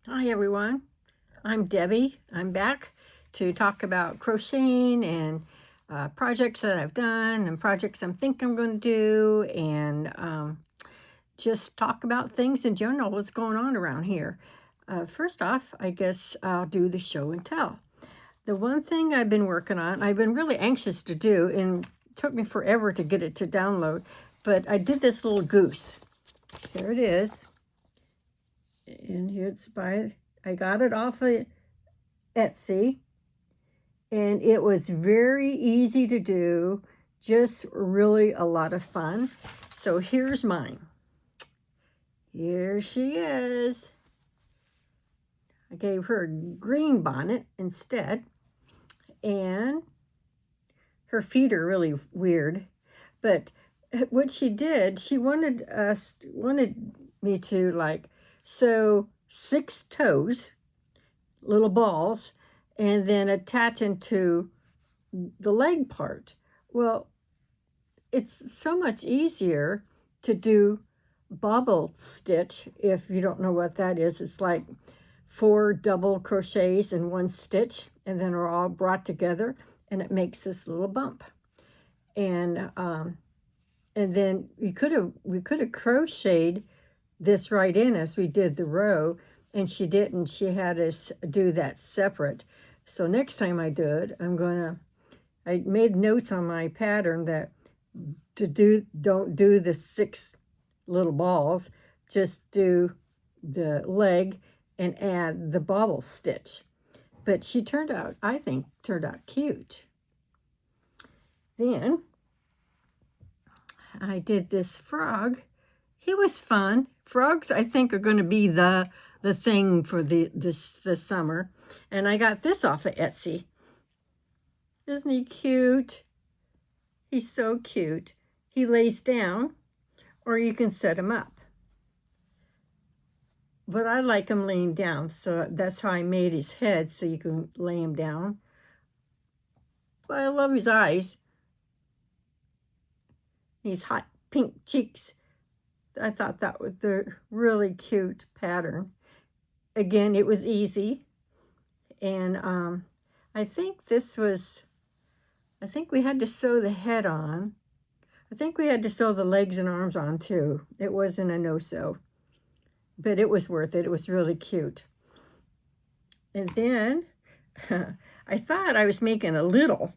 Hi everyone, I'm Debbie. I'm back to talk about crocheting and projects that I've done and projects I'm thinking I'm going to do and just talk about things in general, what's going on around here. First off, I guess I'll do the show and tell. The one thing I've been working on, I've been really anxious to do, and it took me forever to get it to download, but I did this little goose. Here it is. And it's I got it off of Etsy, and it was very easy to do, just really a lot of fun. So here's mine. Here she is. I gave her a green bonnet instead, and her feet are really weird, but what she did, she wanted me to like sew 6 toes, little balls, and then attach into the leg part. Well, it's so much easier to do bobble stitch. If you don't know what that is, it's like 4 double crochets in 1 stitch, and then are all brought together, and it makes this little bump. And then we could have crocheted this right in as we did the row, and she didn't. She had us do that separate. So next time I do it, I made notes on my pattern that don't do the 6 little balls, just do the leg and add the bobble stitch. But she I think turned out cute. Then I did this frog. He was fun. Frogs, I think, are going to be the thing for this summer. And I got this off of Etsy. Isn't he cute? He's so cute. He lays down, or you can set him up. But I like him laying down, so that's how I made his head, so you can lay him down. But I love his eyes. His hot pink cheeks. I thought that was a really cute pattern. Again, it was easy. And I think we had to sew the head on. I think we had to sew the legs and arms on too. It wasn't a no-sew, but it was worth it. It was really cute. And then I thought I was making a little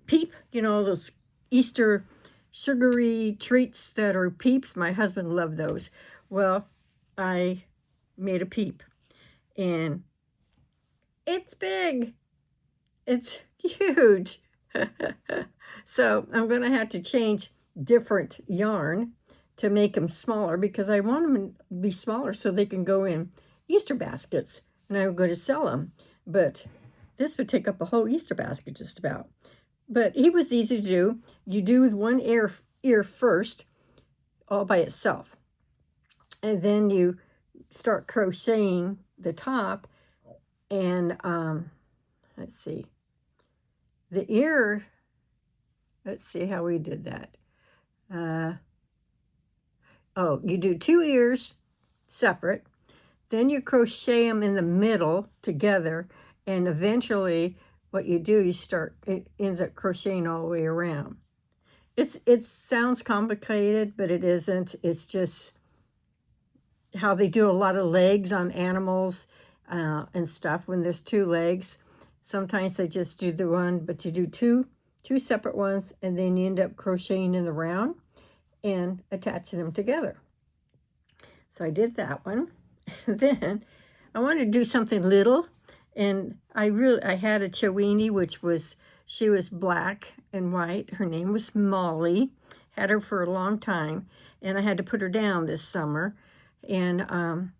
peep, those Easter sugary treats that are peeps. My husband loved those. Well, I made a peep, and it's big. It's huge. So I'm going to have to change different yarn to make them smaller, because I want them to be smaller so they can go in Easter baskets, and I'm going to sell them. But this would take up a whole Easter basket just about. But he was easy to do. You do with one ear first, all by itself. And then you start crocheting the top, and let's see. The ear, let's see how we did that. You do 2 ears separate, then you crochet them in the middle together, and eventually what you do, it ends up crocheting all the way around. It sounds complicated, but it isn't. It's just how they do a lot of legs on animals and stuff. When there's 2 legs, sometimes they just do the one, but you do two separate ones, and then you end up crocheting in the round and attaching them together. So I did that one. Then I wanted to do something little, and I had a Chiweenie, she was black and white. Her name was Molly. Had her for a long time, and I had to put her down this summer. And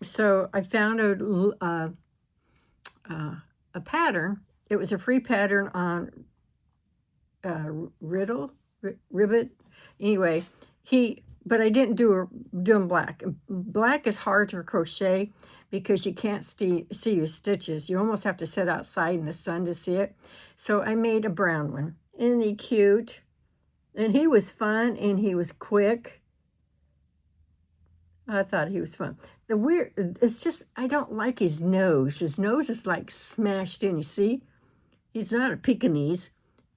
so I found a pattern. It was a free pattern on Ribbit. Anyway, but I didn't do them black. Black is hard to crochet because you can't see your stitches. You almost have to sit outside in the sun to see it. So I made a brown one. Isn't he cute? And he was fun, and he was quick. I thought he was fun. It's just, I don't like his nose. His nose is like smashed in, you see? He's not a Pekingese.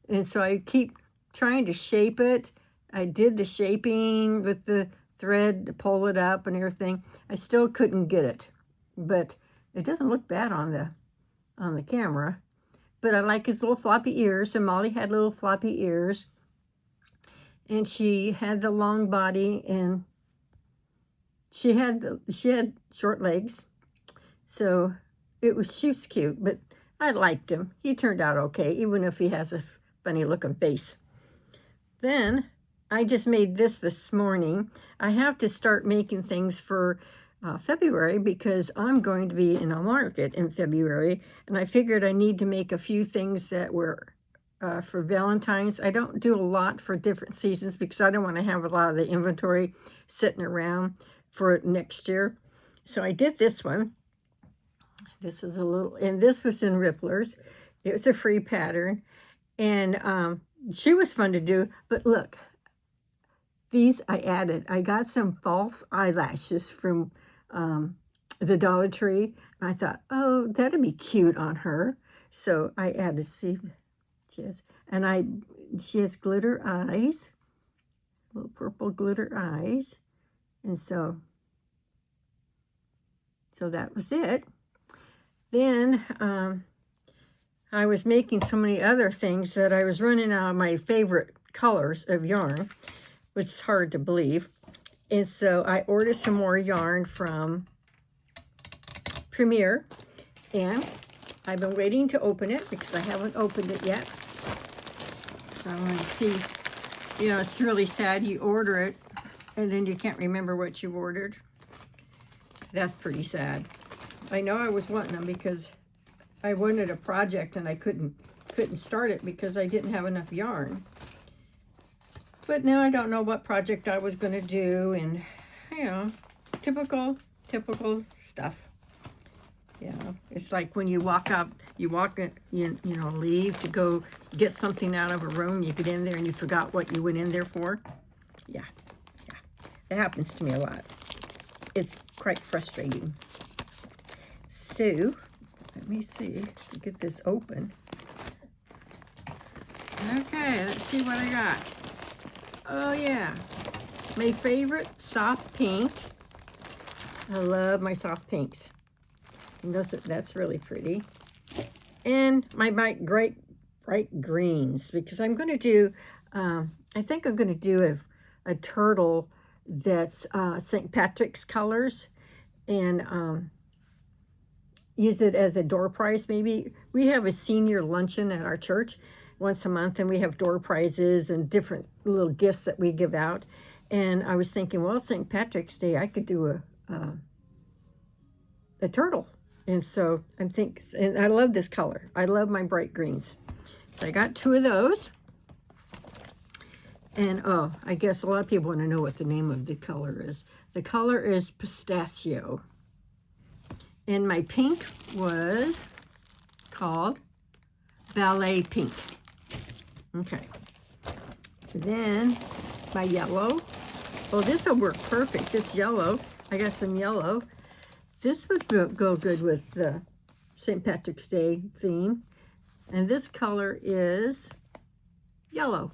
And so I keep trying to shape it. I did the shaping with the thread to pull it up and everything. I still couldn't get it. But it doesn't look bad on the camera. But I like his little floppy ears. So Molly had little floppy ears. And she had the long body, and she had short legs. So she was cute, but I liked him. He turned out okay, even if he has a funny looking face. Then I just made this morning. I have to start making things for February because I'm going to be in a market in February, and I figured I need to make a few things that were for Valentine's. I don't do a lot for different seasons because I don't want to have a lot of the inventory sitting around for next year. So I did this one. This is and this was in Ripplers. It was a free pattern, and she was fun to do. But look, these I added. I got some false eyelashes from the Dollar Tree. And I thought, oh, that'd be cute on her. So I added, see, she has glitter eyes, little purple glitter eyes. And so that was it. Then I was making so many other things that I was running out of my favorite colors of yarn, which is hard to believe. And so I ordered some more yarn from Premier, and I've been waiting to open it because I haven't opened it yet. So I want to see, it's really sad you order it and then you can't remember what you ordered. That's pretty sad. I know I was wanting them because I wanted a project and I couldn't start it because I didn't have enough yarn. But now I don't know what project I was going to do, and typical stuff. It's like when you leave to go get something out of a room, you get in there and you forgot what you went in there for. Yeah. It happens to me a lot. It's quite frustrating. So, let me see, get this open. Okay, let's see what I got. Oh yeah, my favorite soft pink. I love my soft pinks. And that's really pretty. And my bright greens, because I'm going to do, I think I'm going to do a turtle that's St. Patrick's colors, and use it as a door prize maybe. We have a senior luncheon at our church once a month, and we have door prizes and different little gifts that we give out. And I was thinking, well, St. Patrick's Day, I could do a turtle. And so and I love this color. I love my bright greens. So I got 2 of those. And I guess a lot of people want to know what the name of the color is. The color is pistachio. And my pink was called Ballet Pink. Okay. Then my yellow. Oh, this will work perfect. This yellow. I got some yellow. This would go good with the St. Patrick's Day theme. And this color is yellow.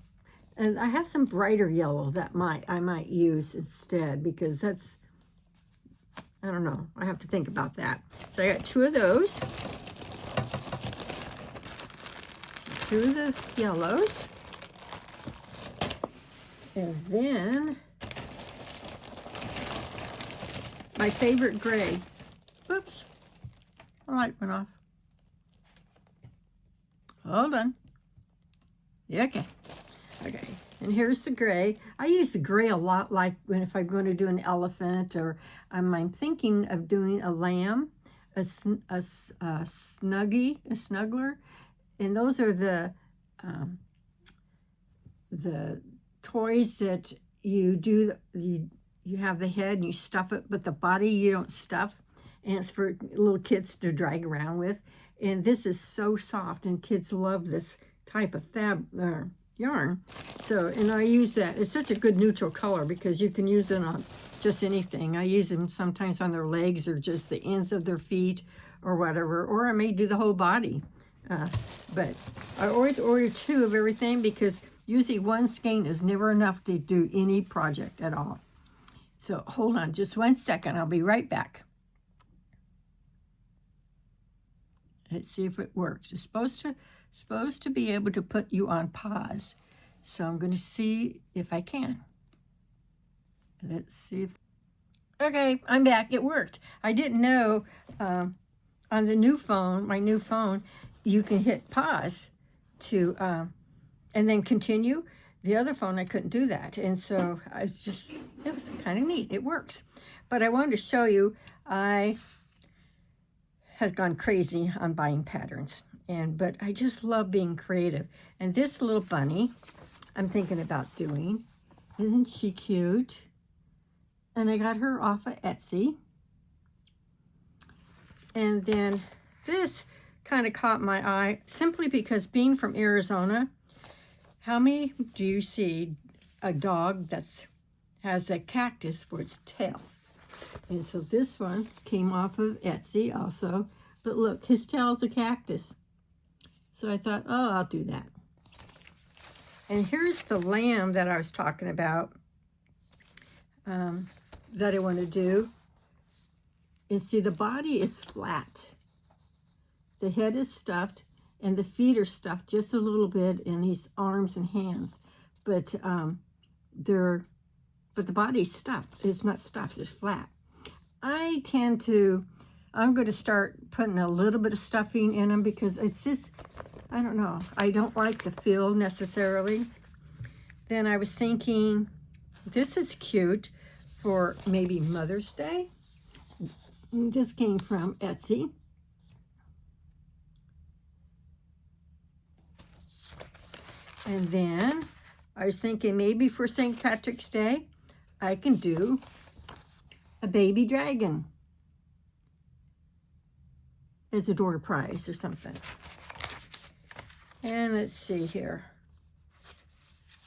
And I have some brighter yellow that I might use instead, because that's, I don't know. I have to think about that. So I got 2 of those. 2 of the yellows. And then my favorite gray. Whoops. The light went off. Hold on. Yeah, okay. Okay. And here's the gray. I use the gray a lot, like if I'm going to do an elephant, or I'm thinking of doing a lamb, a snuggie, a snuggler. And those are the toys that you do. You have the head and you stuff it, but the body you don't stuff. And it's for little kids to drag around with. And this is so soft, and kids love this type of yarn. So, and I use that. It's such a good neutral color because you can use it on just anything. I use them sometimes on their legs or just the ends of their feet or whatever, or I may do the whole body. But I always order 2 of everything because usually 1 skein is never enough to do any project at all. So hold on just 1 second. I'll be right back. Let's see if it works. It's supposed to be able to put you on pause. So I'm going to see if I can. Let's see if... Okay, I'm back. It worked. I didn't know on the new phone, my new phone, you can hit pause to and then continue. The other phone, I couldn't do that. And so it was kind of neat. It works. But I wanted to show you, I have gone crazy on buying patterns. But I just love being creative. And this little bunny, I'm thinking about doing. Isn't she cute? And I got her off of Etsy. And then this kind of caught my eye simply because being from Arizona, how many do you see a dog that has a cactus for its tail? And so this one came off of Etsy also. But look, his tail's a cactus. So I thought, oh, I'll do that. And here's the lamb that I was talking about that I want to do. And see, the body is flat. The head is stuffed, and the feet are stuffed just a little bit in these arms and hands. But the body's stuffed. It's not stuffed, it's flat. I'm going to start putting a little bit of stuffing in them because it's just, I don't know. I don't like the feel necessarily. Then I was thinking, this is cute for maybe Mother's Day. This came from Etsy. And then I was thinking maybe for St. Patrick's Day, I can do a baby dragon as a door prize or something. And let's see here.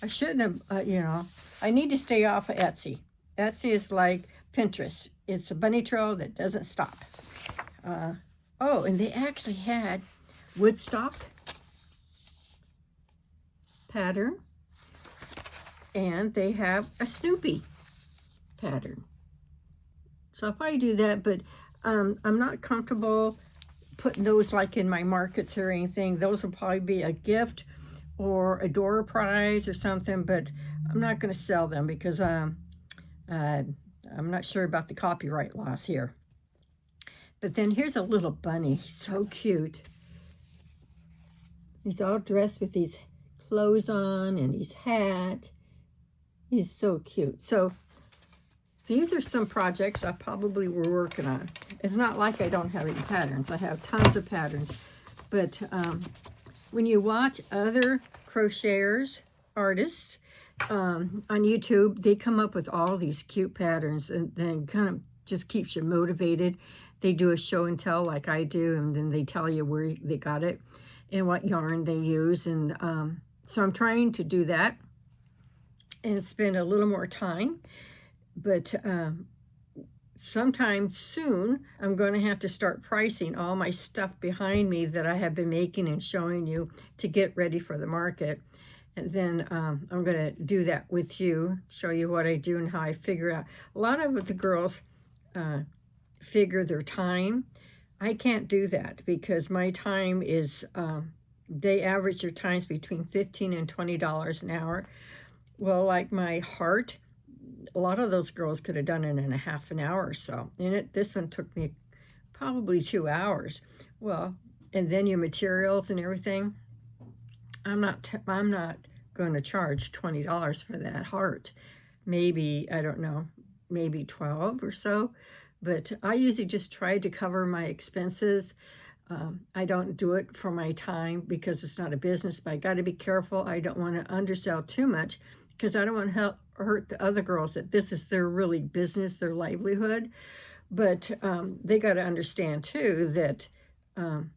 I shouldn't have, I need to stay off of Etsy. Etsy is like Pinterest. It's a bunny trail that doesn't stop. Oh, and they actually had Woodstock pattern, and they have a Snoopy pattern. So I'll probably do that, but I'm not comfortable putting those like in my markets or anything. Those will probably be a gift or a door prize or something, but I'm not going to sell them because I'm not sure about the copyright laws here. But then here's a little bunny. He's so cute. He's all dressed with these clothes on and his hat. He's so cute. So these are some projects I probably were working on. It's not like I don't have any patterns. I have tons of patterns. But when you watch other crocheters, artists, on YouTube, they come up with all these cute patterns and then kind of just keeps you motivated. They do a show and tell like I do, and then they tell you where they got it and what yarn they use. And so I'm trying to do that and spend a little more time. But sometime soon, I'm going to have to start pricing all my stuff behind me that I have been making and showing you to get ready for the market. And then I'm going to do that with you, show you what I do and how I figure out. A lot of the girls figure their time. I can't do that because my time is, they average their times between $15 and $20 an hour. Well, like my heart, a lot of those girls could have done it in a half an hour or so. And this one took me probably 2 hours. Well, and then your materials and everything. I'm not going to charge $20 for that heart. Maybe, I don't know, maybe 12 or so. But I usually just try to cover my expenses. I don't do it for my time because it's not a business, but I got to be careful. I don't want to undersell too much because I don't want to hurt the other girls that this is their really business, their livelihood. But they got to understand too that I'm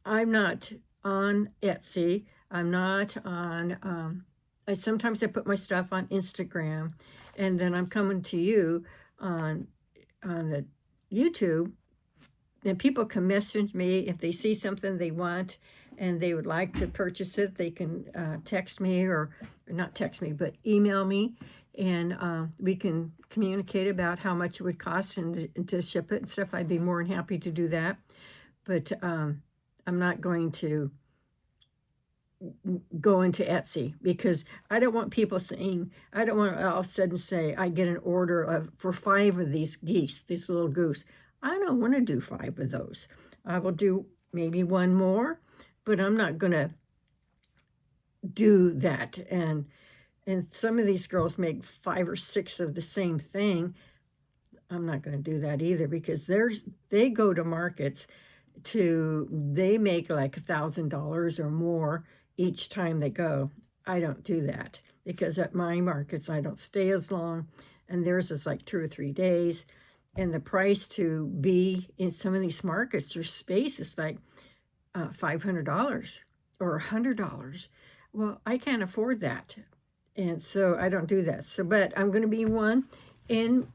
not on Etsy. I'm not on sometimes I put my stuff on Instagram, and then I'm coming to you on the YouTube, and people can message me if they see something they want and they would like to purchase it. They can text me, or not text me, but email me, and we can communicate about how much it would cost and to ship it and stuff. I'd be more than happy to do that. But I'm not going to go into Etsy, because I don't want people saying, I don't want to all of a sudden say I get an order for 5 of these geese, these little goose. I don't want to do 5 of those. I will do maybe 1 more, but I'm not going to do that. And some of these girls make 5 or 6 of the same thing. I'm not going to do that either, because they go to markets they make like $1,000 or more each time they go. I don't do that, because at my markets I don't stay as long, and theirs is like 2 or 3 days, and the price to be in some of these markets, their space is like $500 or $100. Well, I can't afford that, and so I don't do that. So, but I'm going to be one in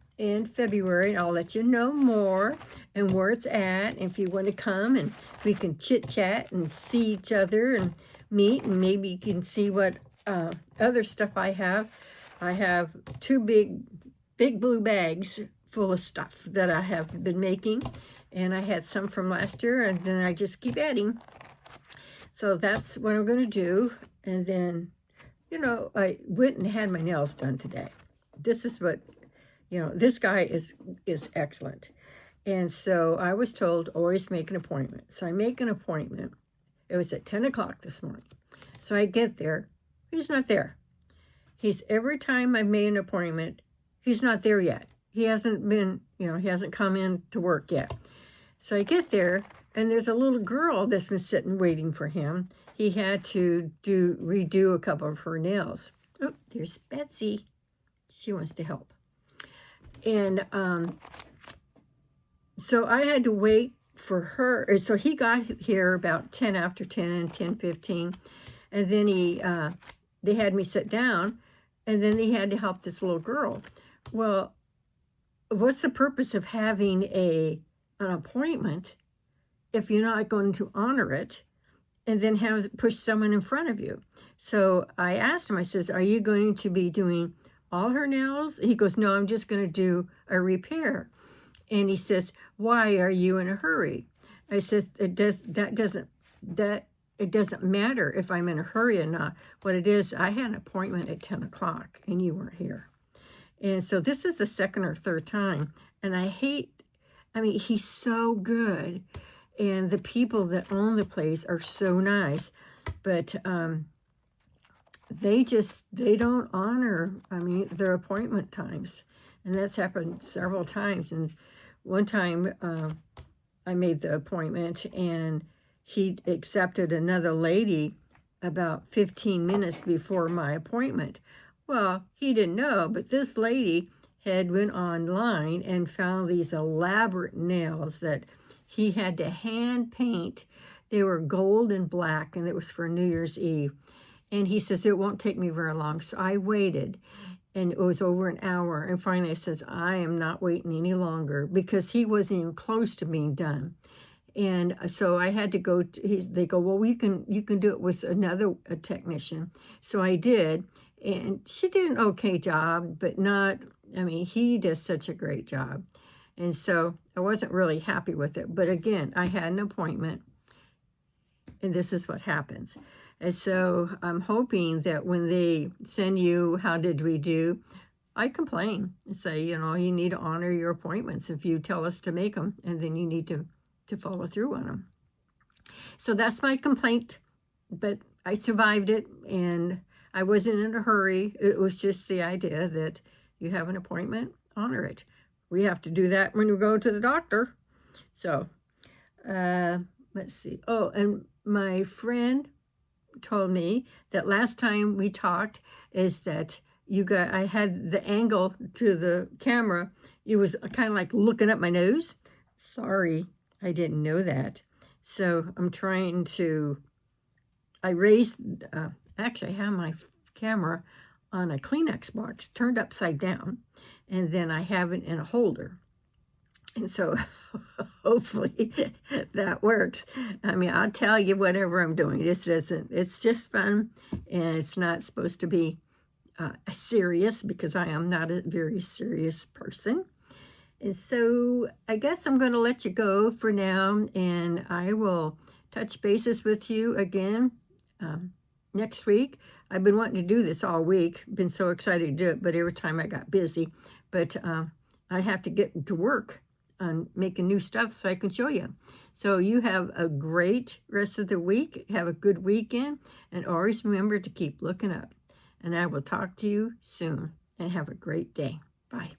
February, and I'll let you know more and where it's at. If you want to come, and we can chit chat and see each other and meet, and maybe you can see what other stuff I have. I have 2 big blue bags full of stuff that I have been making, and I had some from last year, and then I just keep adding. So that's what I'm going to do. And then, I went and had my nails done today. This is what, this guy is excellent. And so I was told, always make an appointment. So I make an appointment. It was at 10 o'clock this morning. So I get there. He's not there. Every time I've made an appointment, he's not there yet. He hasn't been, he hasn't come in to work yet. So I get there, and there's a little girl that's been sitting waiting for him. He had to redo a couple of her nails. Oh, there's Betsy. She wants to help. And so I had to wait for her. So he got here about 10 after 10 and 10:15. And then they had me sit down, and then they had to help this little girl. Well, what's the purpose of having an appointment if you're not going to honor it, and then push someone in front of you? So I asked him, I says, are you going to be doing all her nails? He goes, no, I'm just going to do a repair. And he says, why are you in a hurry? I said, it doesn't matter if I'm in a hurry or not. What it is, I had an appointment at 10 o'clock and you weren't here. And so this is the 2nd or 3rd time. And he's so good. And the people that own the place are so nice. But they don't honor, their appointment times. And that's happened several times. And one time I made the appointment, and he accepted another lady about 15 minutes before my appointment. Well, he didn't know, but this lady had went online and found these elaborate nails that he had to hand paint. They were gold and black, and it was for New Year's Eve. And he says, it won't take me very long. So I waited, and it was over an hour. And finally I says, I am not waiting any longer, because he wasn't even close to being done. And so I had to go, they go, well, you can do it with another technician. So I did, and she did an okay job, but not, he does such a great job. And so I wasn't really happy with it. But again, I had an appointment, and this is what happens. And so I'm hoping that when they send you, how did we do? I complain and say, you need to honor your appointments if you tell us to make them, and then you need to follow through on them. So that's my complaint, but I survived it, and I wasn't in a hurry. It was just the idea that you have an appointment, honor it. We have to do that when we go to the doctor. So let's see. Oh, and my friend told me that last time we talked is that I had the angle to the camera. It was kind of like looking up my nose. Sorry, I didn't know that. So I'm trying to, I raised, actually I have my camera on a Kleenex box turned upside down, and then I have it in a holder. And so hopefully that works. I mean, I'll tell you whatever I'm doing. It's just fun, and it's not supposed to be serious, because I am not a very serious person. And so I guess I'm going to let you go for now, and I will touch bases with you again next week. I've been wanting to do this all week. Been so excited to do it, but every time I got busy. But I have to get to work on making new stuff so I can show you. So you have a great rest of the week. Have a good weekend, and always remember to keep looking up. And I will talk to you soon, and have a great day. Bye.